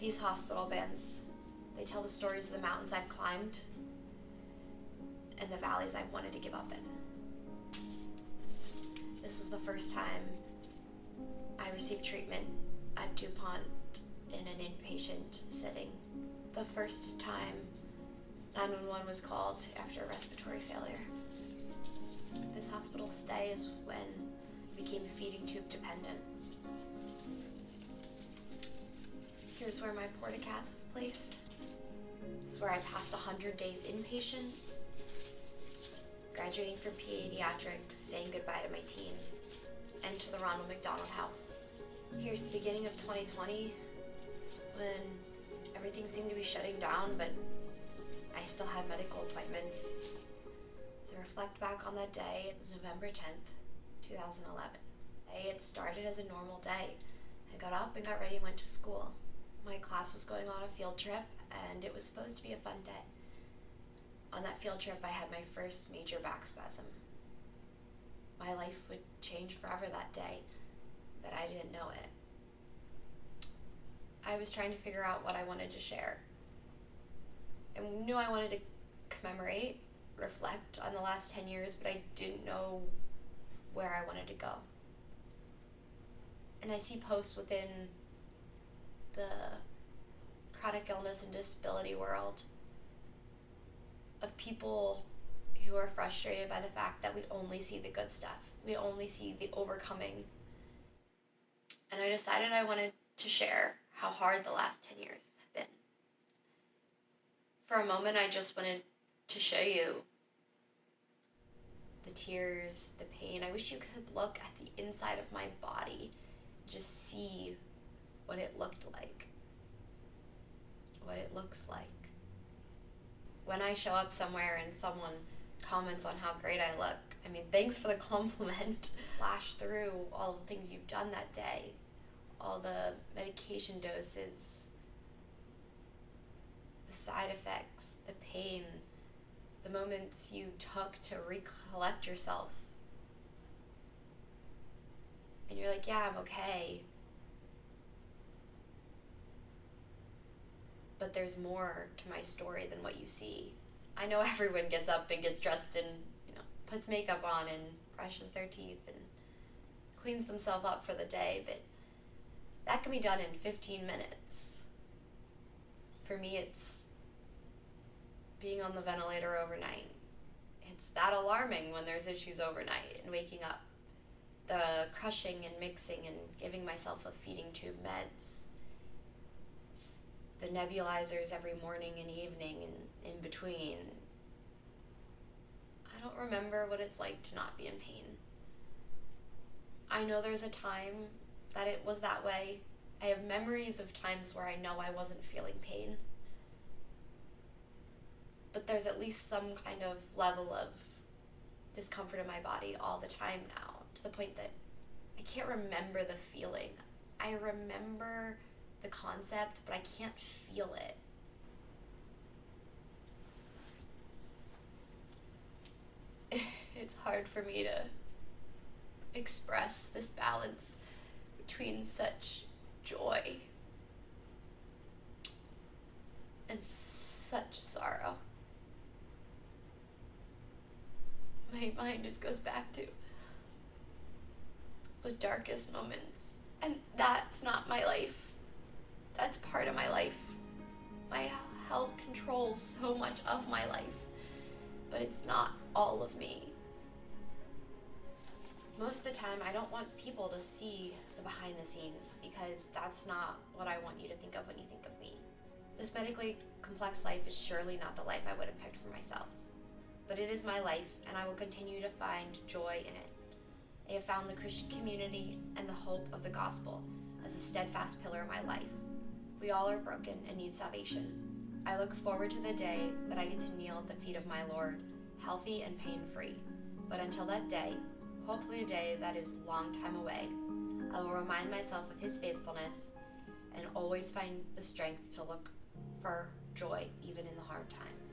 These hospital bands, they tell the stories of the mountains I've climbed and the valleys I've wanted to give up in. This was the first time I received treatment at DuPont in an inpatient setting. The first time 911 was called after respiratory failure. This hospital stay is when I became feeding tube dependent. Here's where my portacath was placed. This is where I passed 100 days inpatient, graduating from pediatrics, saying goodbye to my team, and to the Ronald McDonald House. Here's the beginning of 2020, when everything seemed to be shutting down, but I still had medical appointments. To reflect back on that day, it's November 10th, 2011. It started as a normal day. I got up and got ready and went to school. My class was going on a field trip, and it was supposed to be a fun day. On that field trip, I had my first major back spasm. My life would change forever that day, but I didn't know it. I was trying to figure out what I wanted to share. I knew I wanted to commemorate, reflect on the last 10 years, but I didn't know where I wanted to go. And I see posts within the chronic illness and disability world of people who are frustrated by the fact that we only see the good stuff. We only see the overcoming. And I decided I wanted to share how hard the last 10 years have been. For a moment, I just wanted to show you the tears, the pain. I wish you could look at the inside of my body, just see what it looked like, what it looks like. When I show up somewhere and someone comments on how great I look, I mean, thanks for the compliment. Flash through all the things you've done that day, all the medication doses, the side effects, the pain, the moments you took to recollect yourself. And you're like, yeah, I'm okay. But there's more to my story than what you see. I know everyone gets up and gets dressed and, puts makeup on and brushes their teeth and cleans themselves up for the day, but that can be done in 15 minutes. For me, it's being on the ventilator overnight. It's that alarming when there's issues overnight and waking up. The crushing and mixing and giving myself a feeding tube meds. The nebulizers every morning and evening and in between. I don't remember what it's like to not be in pain. I know there's a time that it was that way. I have memories of times where I know I wasn't feeling pain. But there's at least some kind of level of discomfort in my body all the time now, to the point that I can't remember the feeling. I remember the concept, but I can't feel it. It's hard for me to express this balance between such joy and such sorrow. My mind just goes back to the darkest moments, and that's not my life. That's part of my life. My health controls so much of my life, but it's not all of me. Most of the time, I don't want people to see the behind the scenes, because that's not what I want you to think of when you think of me. This medically complex life is surely not the life I would have picked for myself, but it is my life, and I will continue to find joy in it. I have found the Christian community and the hope of the gospel as a steadfast pillar of my life. We all are broken and need salvation. I look forward to the day that I get to kneel at the feet of my Lord, healthy and pain-free. But until that day, hopefully a day that is a long time away, I will remind myself of His faithfulness and always find the strength to look for joy even in the hard times.